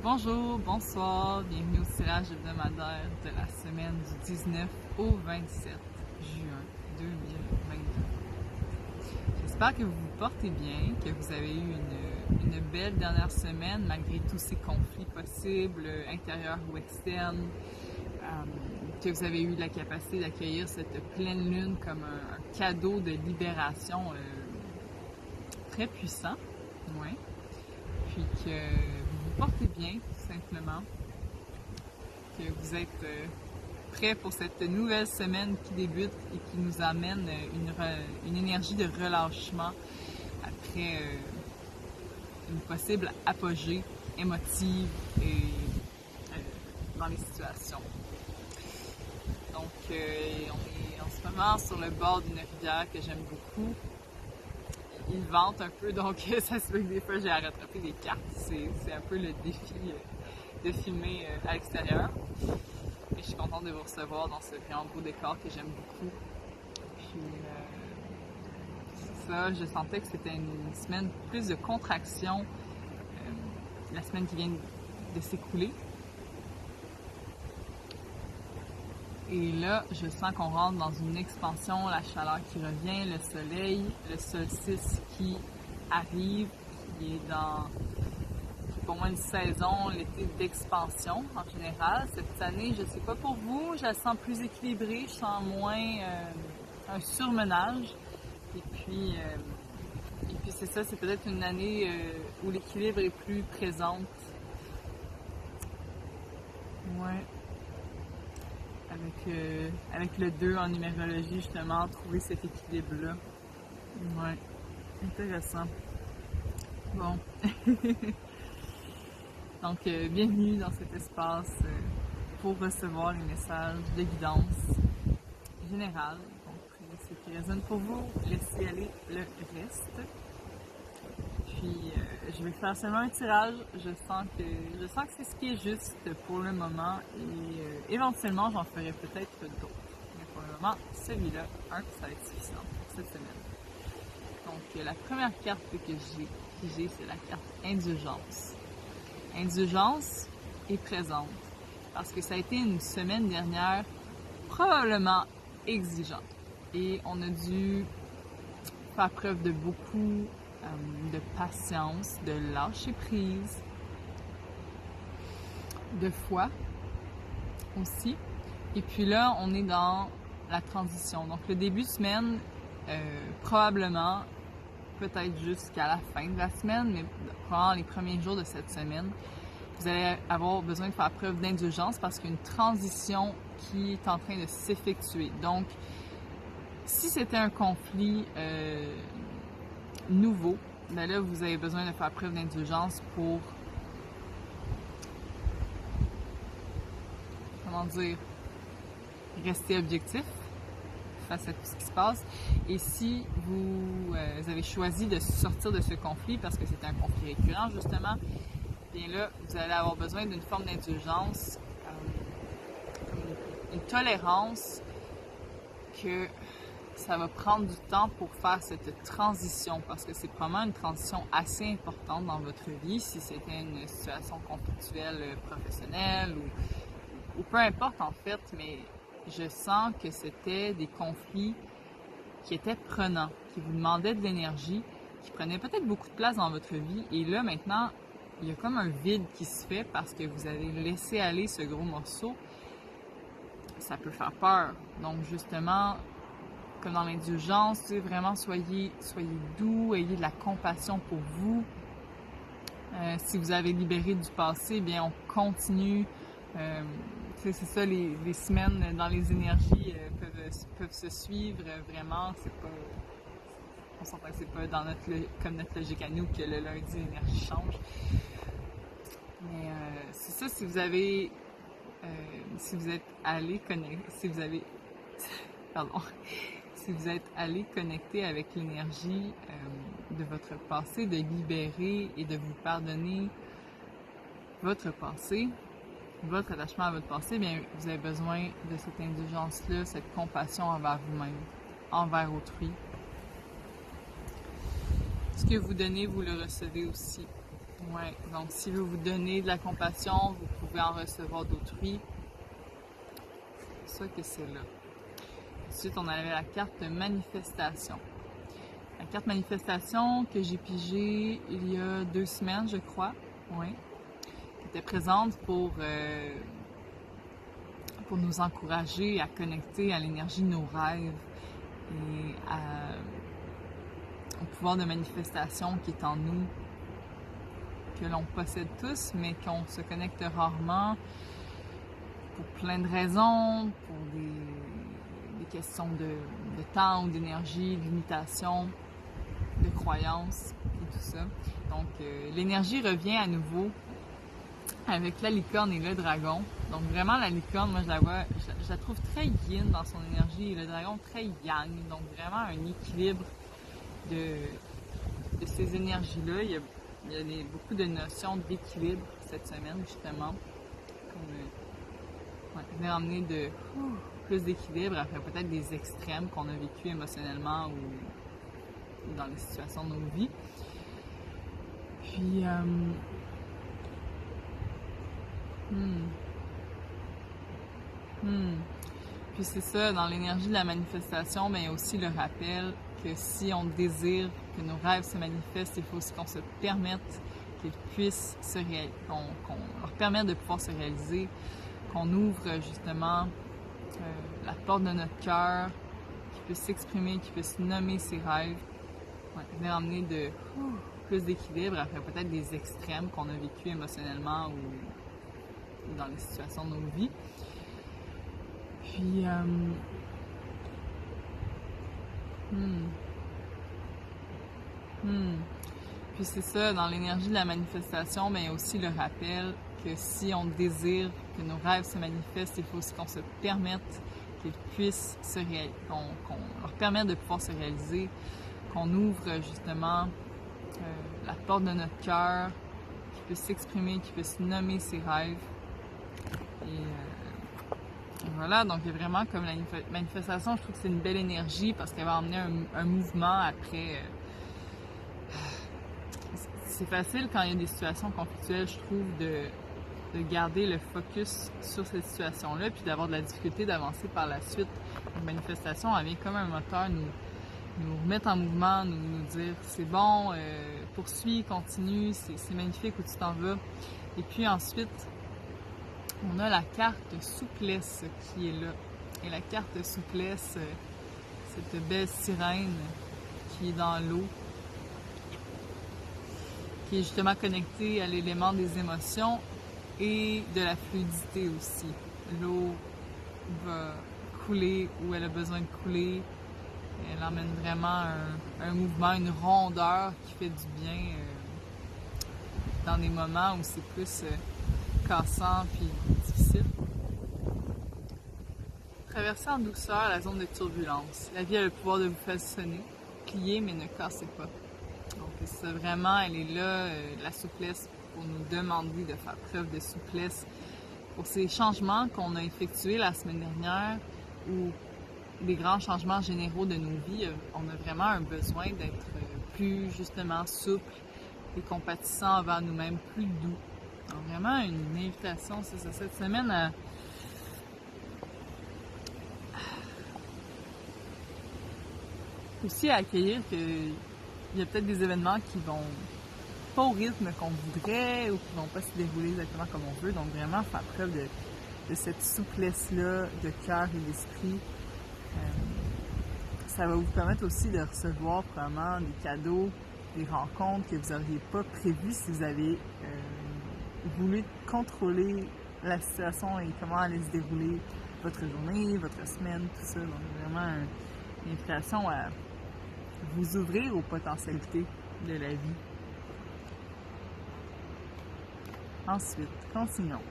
Bonjour, bonsoir, bienvenue au tirage hebdomadaire de la semaine du 19 au 27 juin 2022. J'espère que vous vous portez bien, que vous avez eu une belle dernière semaine malgré tous ces conflits possibles, intérieurs ou externes, que vous avez eu la capacité d'accueillir cette pleine lune comme un cadeau de libération très puissant, ouais. Puis que vous vous portez bien, tout simplement, que vous êtes prêts pour cette nouvelle semaine qui débute et qui nous amène une énergie de relâchement après une possible apogée émotive et dans les situations. Donc, on est en ce moment sur le bord d'une rivière que j'aime beaucoup. Il vente un peu, donc ça se fait que des fois j'ai à rattraper des cartes. C'est un peu le défi de filmer à l'extérieur. Et je suis contente de vous recevoir dans ce vraiment beau décor que j'aime beaucoup. Puis c'est ça, je sentais que c'était une semaine plus de contraction, la semaine qui vient de s'écouler. Et là, je sens qu'on rentre dans une expansion, la chaleur qui revient, le soleil, le solstice qui arrive, qui est pour moi une saison, l'été d'expansion en général. Cette année, je ne sais pas pour vous, je la sens plus équilibrée, je sens moins un surmenage. Et puis c'est ça, c'est peut-être une année où l'équilibre est plus présent. Ouais. Avec le 2 en numérologie, justement, trouver cet équilibre-là. Ouais, intéressant. Bon. Donc, bienvenue dans cet espace pour recevoir les messages de guidance générale. Donc, ce qui résonne pour vous, laissez aller le reste. Puis, je vais faire seulement un tirage. Je sens que c'est ce qui est juste pour le moment et éventuellement, j'en ferai peut-être d'autres. Mais pour le moment, celui-là, ça va être suffisant pour cette semaine. Donc, la première carte que j'ai, c'est la carte Indulgence. Indulgence est présente parce que ça a été une semaine dernière probablement exigeante et on a dû faire preuve de beaucoup de patience, de lâcher prise, de foi aussi. Et puis là, on est dans la transition. Donc le début de semaine, probablement, peut-être jusqu'à la fin de la semaine, mais probablement les premiers jours de cette semaine, vous allez avoir besoin de faire preuve d'indulgence parce qu'il y a une transition qui est en train de s'effectuer. Donc, si c'était un conflit nouveau, ben là, vous avez besoin de faire preuve d'indulgence pour, rester objectif face à tout ce qui se passe. Et si vous avez choisi de sortir de ce conflit parce que c'est un conflit récurrent, justement, bien là, vous allez avoir besoin d'une forme d'indulgence, une tolérance que ça va prendre du temps pour faire cette transition parce que c'est probablement une transition assez importante dans votre vie si c'était une situation conflictuelle professionnelle ou peu importe en fait, mais je sens que c'était des conflits qui étaient prenants, qui vous demandaient de l'énergie, qui prenaient peut-être beaucoup de place dans votre vie et là maintenant, il y a comme un vide qui se fait parce que vous avez laissé aller ce gros morceau. Ça peut faire peur. Donc justement, comme dans l'indulgence, vraiment soyez doux, ayez de la compassion pour vous. Si vous avez libéré du passé, bien on continue. C'est ça, les semaines dans les énergies peuvent se suivre vraiment. On s'entend que c'est pas comme notre logique à nous que le lundi l'énergie change. Mais c'est ça, si vous êtes allé connecter, si vous êtes allé connecter avec l'énergie de votre passé, de libérer et de vous pardonner votre passé, votre attachement à votre passé, bien, vous avez besoin de cette indulgence-là, cette compassion envers vous-même, envers autrui. Ce que vous donnez, vous le recevez aussi. Ouais, donc si vous vous donnez de la compassion, vous pouvez en recevoir d'autrui. C'est ça que c'est là. Ensuite, on avait la carte manifestation. La carte manifestation que j'ai pigée il y a 2 semaines, je crois, oui, qui était présente pour nous encourager à connecter à l'énergie de nos rêves et au pouvoir de manifestation qui est en nous, que l'on possède tous, mais qu'on se connecte rarement pour plein de raisons, pour des questions de temps ou d'énergie, de limitation, de croyances et tout ça. Donc, l'énergie revient à nouveau avec la licorne et le dragon. Donc, vraiment, la licorne, moi, je la trouve très yin dans son énergie et le dragon très yang. Donc, vraiment un équilibre de ces énergies-là. Il y a beaucoup de notions d'équilibre cette semaine, justement. Venir emmener plus d'équilibre après peut-être des extrêmes qu'on a vécu émotionnellement ou dans les situations de nos vies. Puis, Puis c'est ça, dans l'énergie de la manifestation, mais il y a aussi le rappel que si on désire que nos rêves se manifestent, il faut aussi qu'on se permette qu'ils puissent qu'on leur permette de pouvoir se réaliser, qu'on ouvre justement la porte de notre cœur, qu'ils puissent s'exprimer, qu'ils puissent nommer ses rêves, venir emmener plus d'équilibre après peut-être des extrêmes qu'on a vécu émotionnellement ou dans les situations de nos vies. Puis, Puis c'est ça, dans l'énergie de la manifestation, mais il y a aussi le rappel que si on désire que nos rêves se manifestent, il faut aussi qu'on se permette qu'ils puissent qu'on leur permette de pouvoir se réaliser, qu'on ouvre justement la porte de notre cœur, qu'ils puissent s'exprimer, qu'ils puissent nommer ses rêves. Et voilà, donc il y a vraiment comme la manifestation, je trouve que c'est une belle énergie parce qu'elle va emmener un mouvement après. C'est facile quand il y a des situations conflictuelles, je trouve, de garder le focus sur cette situation-là, puis d'avoir de la difficulté d'avancer par la suite. Une manifestation, elle vient comme un moteur nous remettre en mouvement, nous dire c'est bon, poursuis, continue, c'est magnifique où tu t'en vas. Et puis ensuite, on a la carte souplesse qui est là. Et la carte souplesse, cette belle sirène qui est dans l'eau, qui est justement connectée à l'élément des émotions et de la fluidité aussi. L'eau va couler où elle a besoin de couler. Elle emmène vraiment un mouvement, une rondeur qui fait du bien dans des moments où c'est plus cassant puis difficile. Traversez en douceur la zone de turbulence. La vie a le pouvoir de vous façonner, plier mais ne cassez pas. Donc ça vraiment, elle est là, la souplesse, pour nous demander de faire preuve de souplesse pour ces changements qu'on a effectués la semaine dernière ou des grands changements généraux de nos vies. On a vraiment un besoin d'être plus justement souple et compatissant envers nous-mêmes, plus doux. Donc vraiment une invitation, c'est ça, cette semaine à aussi à accueillir qu'il y a peut-être des événements qui vont pas au rythme qu'on voudrait ou qui vont pas se dérouler exactement comme on veut. Donc vraiment faire preuve de cette souplesse-là de cœur et d'esprit. Ça va vous permettre aussi de recevoir probablement des cadeaux, des rencontres que vous n'auriez pas prévues si vous avez voulu contrôler la situation et comment allait se dérouler votre journée, votre semaine, tout ça. Donc vraiment une invitation à vous ouvrir aux potentialités de la vie. Ensuite, continuons.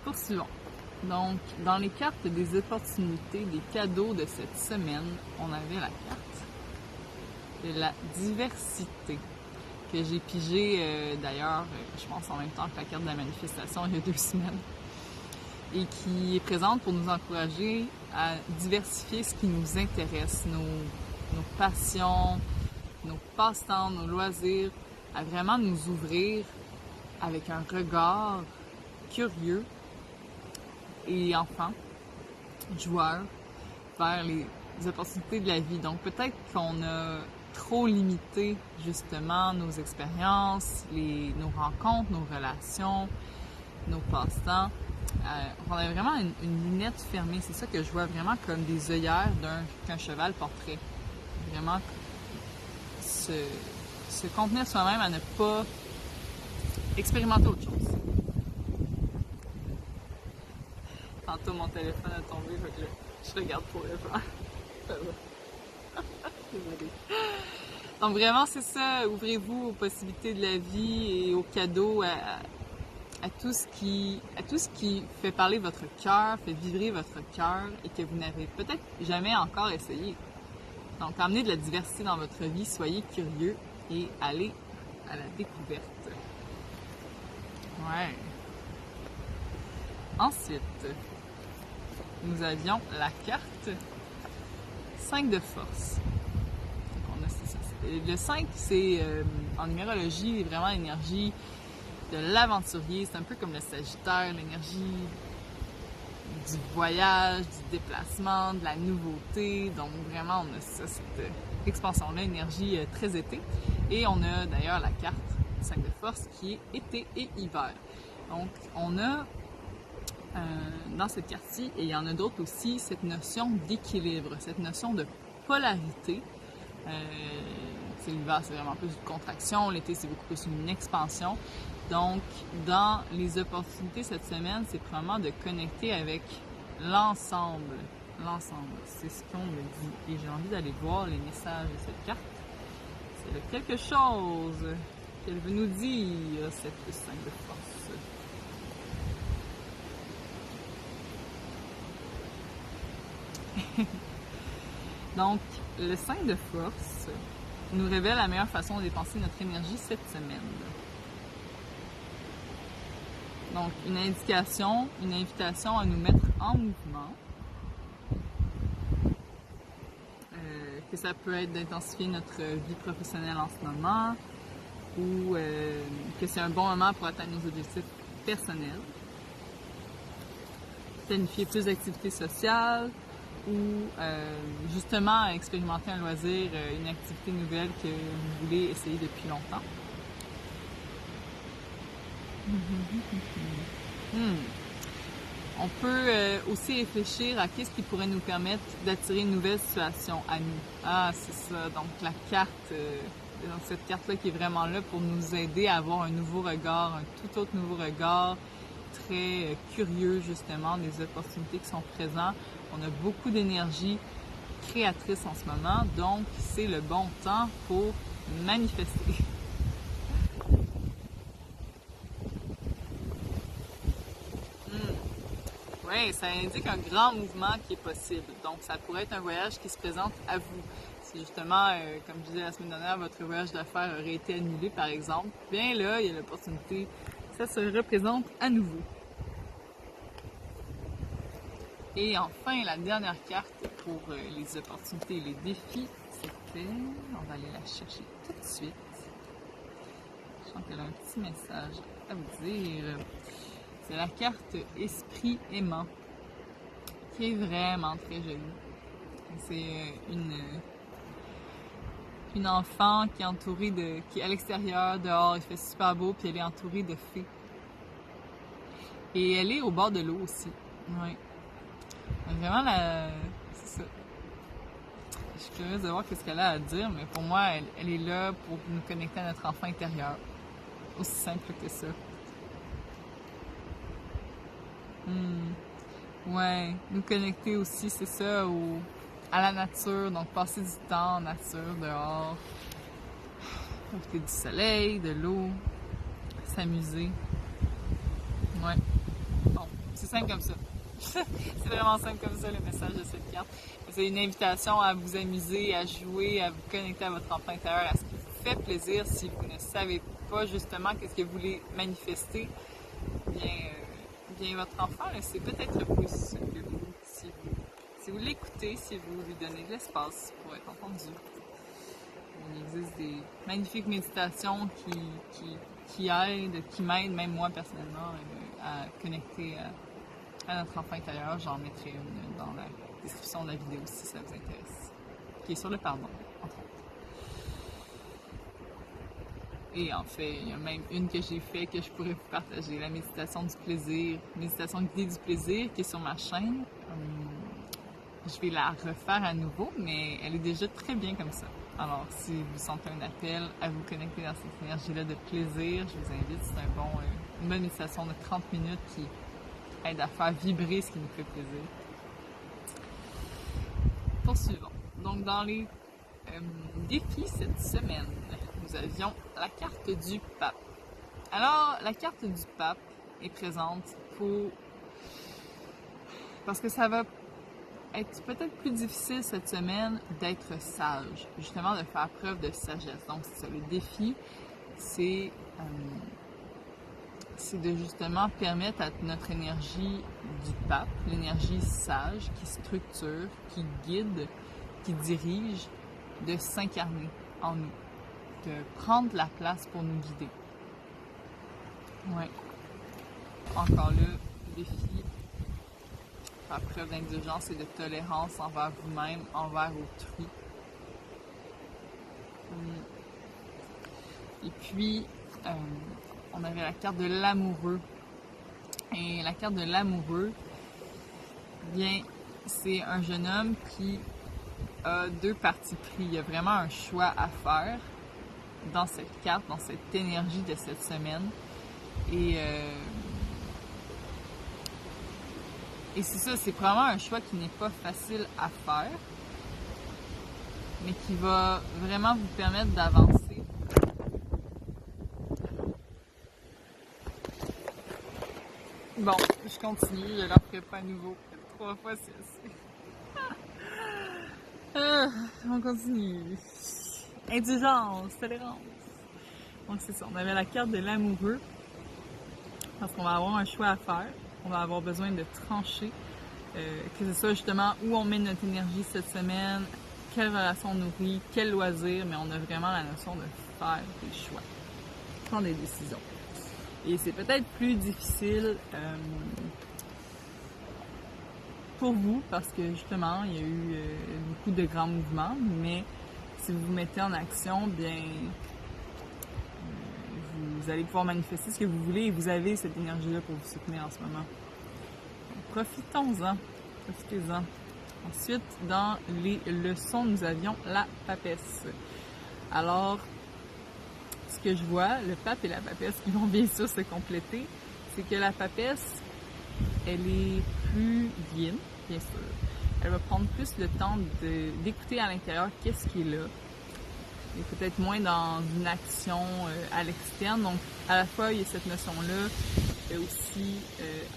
Poursuivons. Donc, dans les cartes des opportunités, des cadeaux de cette semaine, on avait la carte de la diversité, que j'ai pigée d'ailleurs, je pense en même temps que la carte de la manifestation il y a 2 semaines, et qui est présente pour nous encourager à diversifier ce qui nous intéresse, nos passions, nos passe-temps, nos loisirs, à vraiment nous ouvrir avec un regard curieux et enfant, joueur, vers les opportunités de la vie. Donc peut-être qu'on a trop limité justement nos expériences, nos rencontres, nos relations, nos passe-temps. On a vraiment une lunette fermée. C'est ça que je vois vraiment comme des œillères qu'un cheval porterait. Vraiment se contenir soi-même à ne pas expérimenter autre chose. Tantôt mon téléphone a tombé, fait que je regarde pour le faire. Désolée. Donc vraiment c'est ça, ouvrez-vous aux possibilités de la vie et aux cadeaux, à tout ce qui fait parler votre cœur, fait vibrer votre cœur et que vous n'avez peut-être jamais encore essayé. Donc amenez de la diversité dans votre vie, soyez curieux et allez à la découverte. Ouais. Ensuite, nous avions la carte 5 de force. Le 5, c'est en numérologie, vraiment l'énergie de l'aventurier. C'est un peu comme le Sagittaire, l'énergie du voyage, du déplacement, de la nouveauté. Donc vraiment, on a ça, cette expansion-là, énergie très été. Et on a d'ailleurs la carte 5 de force qui est été et hiver. Donc on a dans cette carte-ci, et il y en a d'autres aussi, cette notion d'équilibre, cette notion de polarité. L'hiver, c'est vraiment plus une contraction, l'été, c'est beaucoup plus une expansion. Donc, dans les opportunités cette semaine, c'est vraiment de connecter avec l'ensemble. L'ensemble, c'est ce qu'on me dit. Et j'ai envie d'aller voir les messages de cette carte. C'est de quelque chose qu'elle veut nous dire, cette 5 de force. Donc, le 5 de force nous révèle la meilleure façon de dépenser notre énergie cette semaine. Donc, une invitation à nous mettre en mouvement. Que ça peut être d'intensifier notre vie professionnelle en ce moment ou que c'est un bon moment pour atteindre nos objectifs personnels. Planifier plus d'activités sociales ou justement expérimenter un loisir, une activité nouvelle que vous voulez essayer depuis longtemps. On peut aussi réfléchir à qu'est-ce qui pourrait nous permettre d'attirer une nouvelle situation à nous. Ah, c'est ça. Donc la carte, cette carte-là qui est vraiment là pour nous aider à avoir un nouveau regard, un tout autre nouveau regard, très curieux justement des opportunités qui sont présentes. On a beaucoup d'énergie créatrice en ce moment, donc c'est le bon temps pour manifester. Oui, ça indique un grand mouvement qui est possible. Donc, ça pourrait être un voyage qui se présente à vous. Si justement, comme je disais la semaine dernière, votre voyage d'affaires aurait été annulé, par exemple, bien là, il y a l'opportunité que ça se représente à nouveau. Et enfin, la dernière carte pour les opportunités et les défis, c'était... On va aller la chercher tout de suite. Je sens qu'elle a un petit message à vous dire. C'est la carte Esprit aimant, qui est vraiment très jolie. C'est une enfant qui est entourée qui est à l'extérieur, dehors, il fait super beau, puis elle est entourée de fées. Et elle est au bord de l'eau aussi. Ouais. Vraiment, c'est ça. Je suis curieuse de voir ce qu'elle a à dire, mais pour moi, elle est là pour nous connecter à notre enfant intérieur. Aussi simple que ça. Ouais, nous connecter aussi, c'est ça, à la nature, donc passer du temps en nature, dehors, profiter du soleil, de l'eau, s'amuser. Ouais. Bon, c'est simple comme ça. C'est vraiment simple comme ça, le message de cette carte. C'est une invitation à vous amuser, à jouer, à vous connecter à votre enfant intérieur, à ce qui vous fait plaisir. Si vous ne savez pas justement qu'est-ce que vous voulez manifester, bien votre enfant, c'est peut-être plus que vous. Si vous l'écoutez, si vous lui donnez de l'espace pour être entendu. Il existe des magnifiques méditations qui aident, qui m'aident, même moi personnellement, à connecter à notre enfant intérieur. J'en mettrai une dans la description de la vidéo si ça vous intéresse. Qui est sur le pardon, entre autres. Et en fait, il y a même une que j'ai fait que je pourrais vous partager, la méditation du plaisir, méditation guidée du plaisir, qui est sur ma chaîne. Je vais la refaire à nouveau, mais elle est déjà très bien comme ça. Alors, si vous sentez un appel à vous connecter dans cette énergie-là de plaisir, je vous invite. C'est une bonne méditation de 30 minutes qui aide à faire vibrer ce qui nous fait plaisir. Poursuivons. Donc, dans les défis cette semaine, nous avions la carte du pape. Alors, la carte du pape est présente parce que ça va être peut-être plus difficile cette semaine d'être sage, justement de faire preuve de sagesse. Donc, c'est ça, le défi, c'est de justement permettre à notre énergie du pape, l'énergie sage qui structure, qui guide, qui dirige, de s'incarner en nous, de prendre la place pour nous guider. Ouais. Encore là, le défi, faire preuve d'indulgence et de tolérance envers vous-même, envers autrui. Et puis, on avait la carte de l'amoureux. Et la carte de l'amoureux, bien, c'est un jeune homme qui a deux partis pris. Il y a vraiment un choix à faire dans cette carte, dans cette énergie de cette semaine. Et c'est ça, c'est probablement un choix qui n'est pas facile à faire, mais qui va vraiment vous permettre d'avancer. Bon, je continue, je ne leur ferai pas à nouveau. 3 fois, c'est assez. On continue. Indulgence, tolérance. Donc c'est ça, on avait la carte de l'amoureux, parce qu'on va avoir un choix à faire. On va avoir besoin de trancher, que c'est ça justement où on met notre énergie cette semaine, quelle relation on nourrit, quel loisir, mais on a vraiment la notion de faire des choix, prendre des décisions. Et c'est peut-être plus difficile pour vous parce que justement il y a eu beaucoup de grands mouvements, mais si vous vous mettez en action, bien vous allez pouvoir manifester ce que vous voulez et vous avez cette énergie-là pour vous soutenir en ce moment. Donc, profitez-en. Ensuite, dans les leçons, nous avions la papesse. Alors, ce que je vois, le pape et la papesse qui vont bien sûr se compléter, c'est que la papesse, elle est plus yin, bien sûr. Elle va prendre plus le temps d'écouter à l'intérieur qu'est-ce qui est là. Et peut-être moins dans une action à l'externe. Donc, à la fois, il y a cette notion-là, et aussi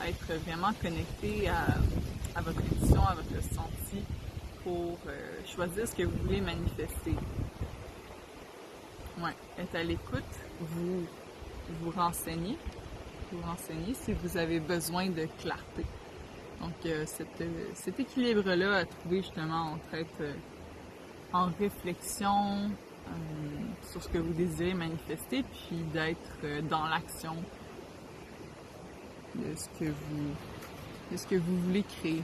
être vraiment connecté à votre intuition, à votre ressenti pour choisir ce que vous voulez manifester. Ouais, être à l'écoute, vous renseignez si vous avez besoin de clarté. Donc, cet équilibre-là à trouver justement entre être en réflexion sur ce que vous désirez manifester, puis d'être dans l'action de ce que vous voulez créer,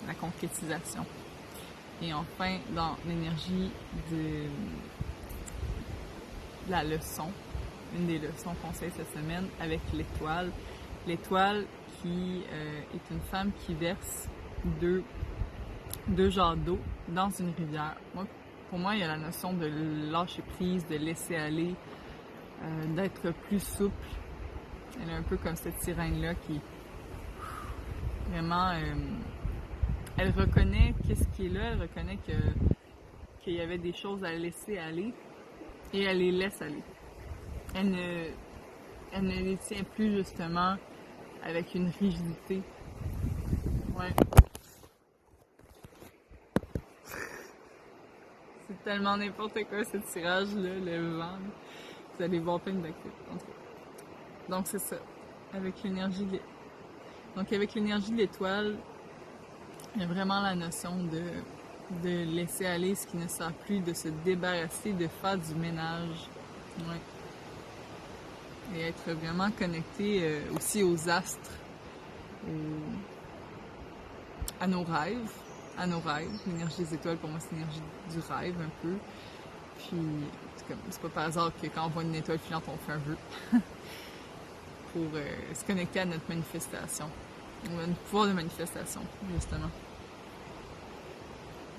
la concrétisation. Et enfin, dans l'énergie de la leçon, une des leçons qu'on sait cette semaine avec l'étoile. L'étoile qui est une femme qui verse deux jarres d'eau dans une rivière. Pour moi, il y a la notion de lâcher prise, de laisser aller, d'être plus souple. Elle est un peu comme cette sirène-là qui vraiment, elle reconnaît qu'est-ce qui est là, elle reconnaît qu'il y avait des choses à laisser aller et elle les laisse aller. Elle ne les tient plus justement avec une rigidité. Ouais. C'est tellement n'importe quoi ce tirage-là, le vent. Vous allez voir plein d'actifs. Donc c'est ça. Avec l'énergie de l'étoile, il y a vraiment la notion de laisser aller ce qui ne sert plus, de se débarrasser, de faire du ménage. Ouais. Et être vraiment connecté aussi aux astres, à nos rêves. L'énergie des étoiles, pour moi, c'est l'énergie du rêve un peu. Puis, c'est pas par hasard que quand on voit une étoile filante, on fait un vœu. Pour se connecter à notre manifestation. Notre pouvoir de manifestation, justement.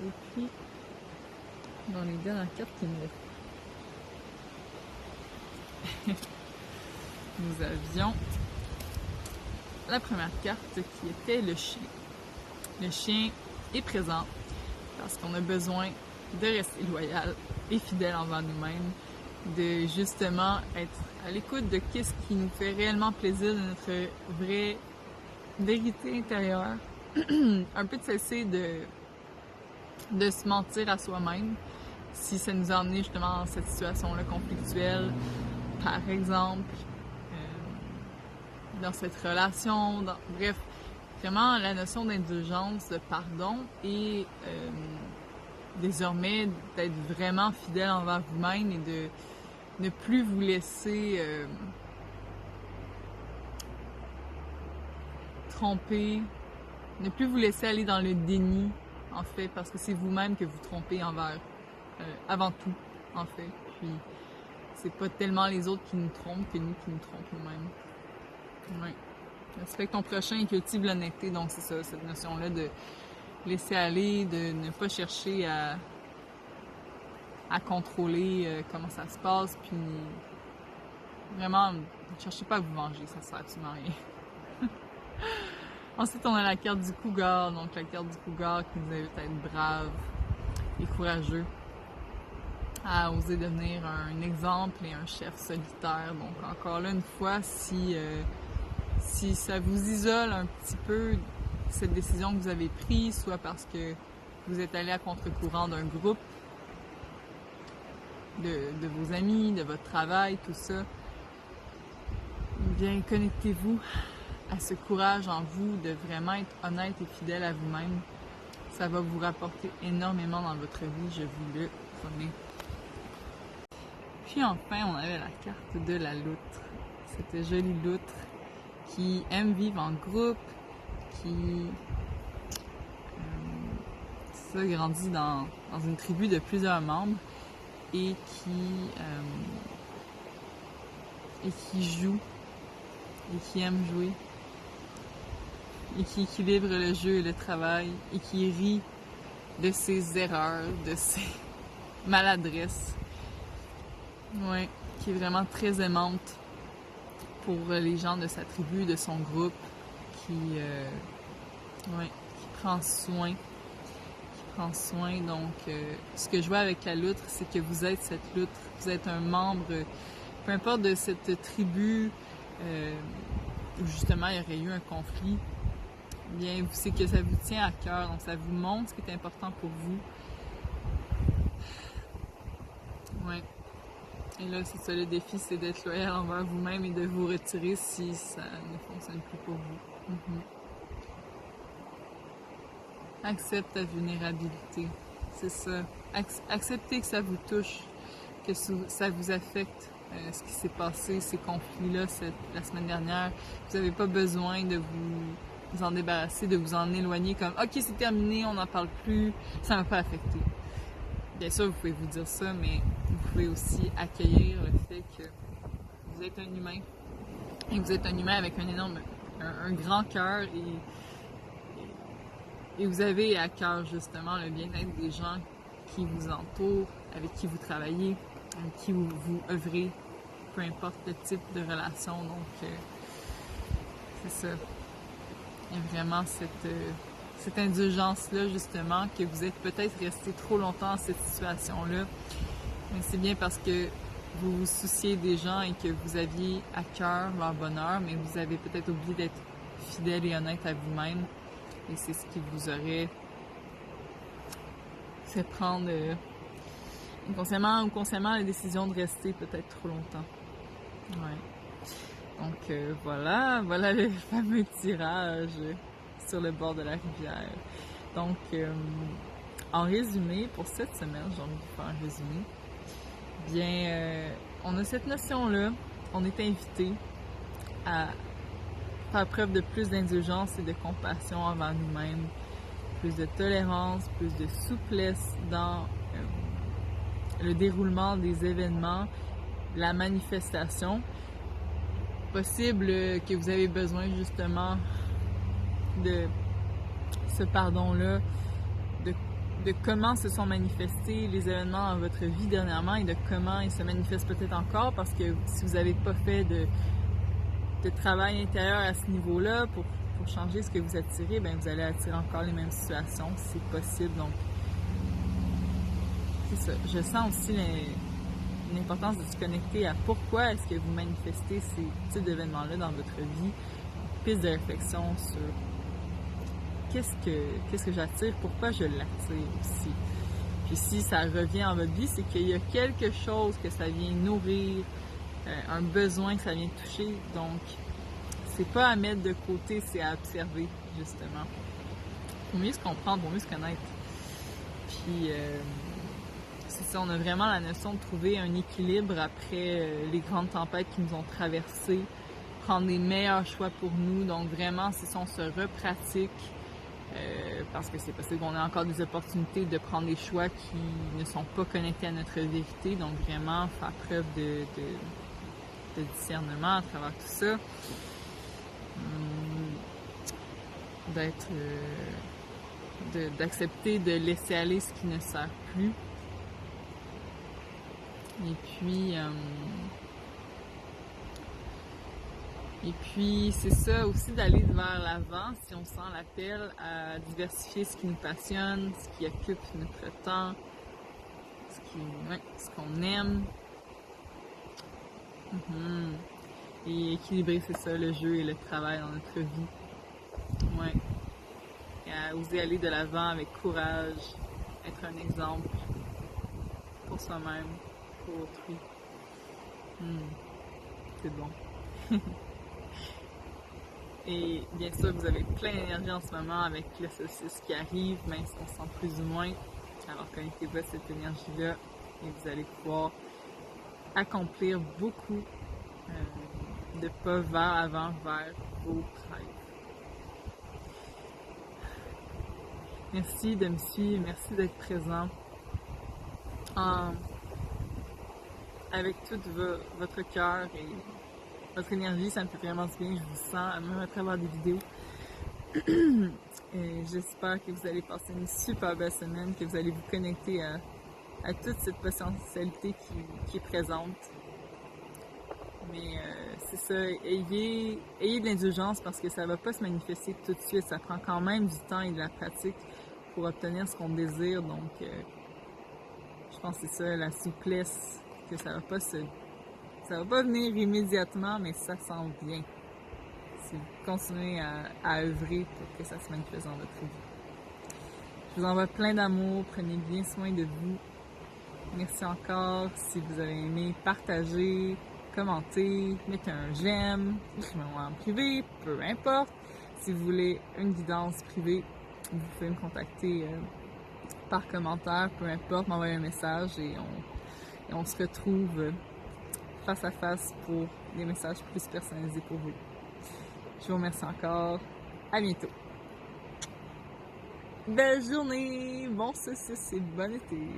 Et puis, dans les dernières cartes qui nous restent, nous avions la première carte qui était le chien. Le chien est présent parce qu'on a besoin de rester loyal et fidèle envers nous-mêmes, de justement être à l'écoute de qu'est-ce qui nous fait réellement plaisir, de notre vraie vérité intérieure. Un peu de cesser de se mentir à soi-même si ça nous a emmené justement dans cette situation-là conflictuelle, par exemple, dans cette relation, bref, vraiment la notion d'indulgence, de pardon et désormais d'être vraiment fidèle envers vous-même et de ne plus vous laisser tromper, ne plus vous laisser aller dans le déni, en fait, parce que c'est vous-même que vous trompez envers, avant tout, en fait. Puis, c'est pas tellement les autres qui nous trompent que nous qui nous trompons nous-mêmes. Ouais. Respecte ton prochain et cultive l'honnêteté, donc c'est ça, cette notion-là de laisser aller, de ne pas chercher à contrôler comment ça se passe, puis vraiment, ne cherchez pas à vous venger, ça sert absolument à rien. Ensuite, on a la carte du cougar, donc la carte du cougar qui nous invite à être brave et courageux, à oser devenir un exemple et un chef solitaire. Donc encore là, une fois, si ça vous isole un petit peu cette décision que vous avez prise, soit parce que vous êtes allé à contre-courant d'un groupe, de vos amis, de votre travail, tout ça, bien connectez-vous à ce courage en vous de vraiment être honnête et fidèle à vous-même. Ça va vous rapporter énormément dans votre vie, je vous le promets. Puis enfin, on avait la carte de la loutre. Cette jolie loutre qui aime vivre en groupe, qui grandit dans une tribu de plusieurs membres et qui joue et qui aime jouer et qui équilibre le jeu et le travail et qui rit de ses erreurs, de ses maladresses. Ouais, qui est vraiment très aimante pour les gens de sa tribu, de son groupe, qui prend soin. Donc, ce que je vois avec la loutre, c'est que vous êtes cette loutre, vous êtes un membre, peu importe de cette tribu où justement il y aurait eu un conflit, bien, c'est que ça vous tient à cœur, donc ça vous montre ce qui est important pour vous. Ouais. Et là, c'est ça le défi, c'est d'être loyal envers vous-même et de vous retirer si ça ne fonctionne plus pour vous. Accepte ta vulnérabilité, c'est ça. Acceptez que ça vous touche, que ça vous affecte, ce qui s'est passé, ces conflits-là la semaine dernière. Vous n'avez pas besoin de vous en débarrasser, de vous en éloigner comme « Ok, c'est terminé, on n'en parle plus, ça ne m'a pas affecté ». Bien sûr, vous pouvez vous dire ça, mais vous pouvez aussi accueillir le fait que vous êtes un humain. Et vous êtes un humain avec un grand cœur et vous avez à cœur justement le bien-être des gens qui vous entourent, avec qui vous travaillez, avec qui vous œuvrez, peu importe le type de relation. Donc, c'est ça. Il y a vraiment cette indulgence-là, justement, que vous êtes peut-être resté trop longtemps dans cette situation-là. Mais c'est bien parce que vous vous souciez des gens et que vous aviez à cœur leur bonheur, mais vous avez peut-être oublié d'être fidèle et honnête à vous-même. Et c'est ce qui vous aurait fait prendre inconsciemment ou consciemment la décision de rester peut-être trop longtemps. Ouais. Donc voilà le fameux tirage sur le bord de la rivière. Donc En résumé, pour cette semaine, j'ai envie de vous faire un résumé. Bien, on a cette notion-là, on est invité à faire preuve de plus d'indulgence et de compassion envers nous-mêmes, plus de tolérance, plus de souplesse dans le déroulement des événements, la manifestation. Possible que vous avez besoin justement de ce pardon-là, de comment se sont manifestés les événements dans votre vie dernièrement et de comment ils se manifestent peut-être encore, parce que si vous n'avez pas fait de travail intérieur à ce niveau-là pour changer ce que vous attirez, bien vous allez attirer encore les mêmes situations, c'est possible. Donc, c'est ça. Je sens aussi l'importance de se connecter à pourquoi est-ce que vous manifestez ces types d'événements-là dans votre vie. Une piste de réflexion sur qu'est-ce que j'attire, pourquoi je l'attire aussi. Puis si ça revient en votre vie, c'est qu'il y a quelque chose que ça vient nourrir, un besoin que ça vient toucher. Donc, c'est pas à mettre de côté, c'est à observer, justement. Pour mieux se comprendre, pour mieux se connaître. Puis, c'est ça, on a vraiment la notion de trouver un équilibre après les grandes tempêtes qui nous ont traversées, prendre les meilleurs choix pour nous. Donc, vraiment, c'est ça, on se repratique. Parce que c'est possible qu'on ait encore des opportunités de prendre des choix qui ne sont pas connectés à notre vérité. Donc, vraiment, faire preuve de discernement à travers tout ça. D'accepter de laisser aller ce qui ne sert plus. Et puis, c'est ça aussi, d'aller vers l'avant si on sent l'appel à diversifier ce qui nous passionne, ce qui occupe notre temps, ce qu'on aime. Et équilibrer, c'est ça, le jeu et le travail dans notre vie. Ouais. Et à oser aller de l'avant avec courage, être un exemple pour soi-même, pour autrui. C'est bon. Et bien sûr, vous avez plein d'énergie en ce moment avec le solstice qui arrive, même si on sent plus ou moins. Alors connectez-vous à cette énergie-là et vous allez pouvoir accomplir beaucoup de pas vers vos rêves. Merci de me suivre, merci d'être présent avec tout votre cœur et votre énergie, ça me fait vraiment du bien, je vous sens, même à travers des vidéos. Et j'espère que vous allez passer une super belle semaine, que vous allez vous connecter à toute cette potentialité qui est présente. Mais c'est ça, ayez de l'indulgence parce que ça ne va pas se manifester tout de suite. Ça prend quand même du temps et de la pratique pour obtenir ce qu'on désire. Donc, je pense que c'est ça, la souplesse, que ça va pas venir immédiatement, mais ça s'en vient. C'est continuer à œuvrer pour que ça se manifeste dans votre vie. Je vous envoie plein d'amour, prenez bien soin de vous. Merci encore. Si vous avez aimé, partagez, commentez, mettez un j'aime, écrivez-moi en privé, peu importe. Si vous voulez une guidance privée, vous pouvez me contacter par commentaire, peu importe, m'envoyer un message et on se retrouve face à face pour des messages plus personnalisés pour vous. Je vous remercie encore. À bientôt. Belle journée, bon saucisse et bon été.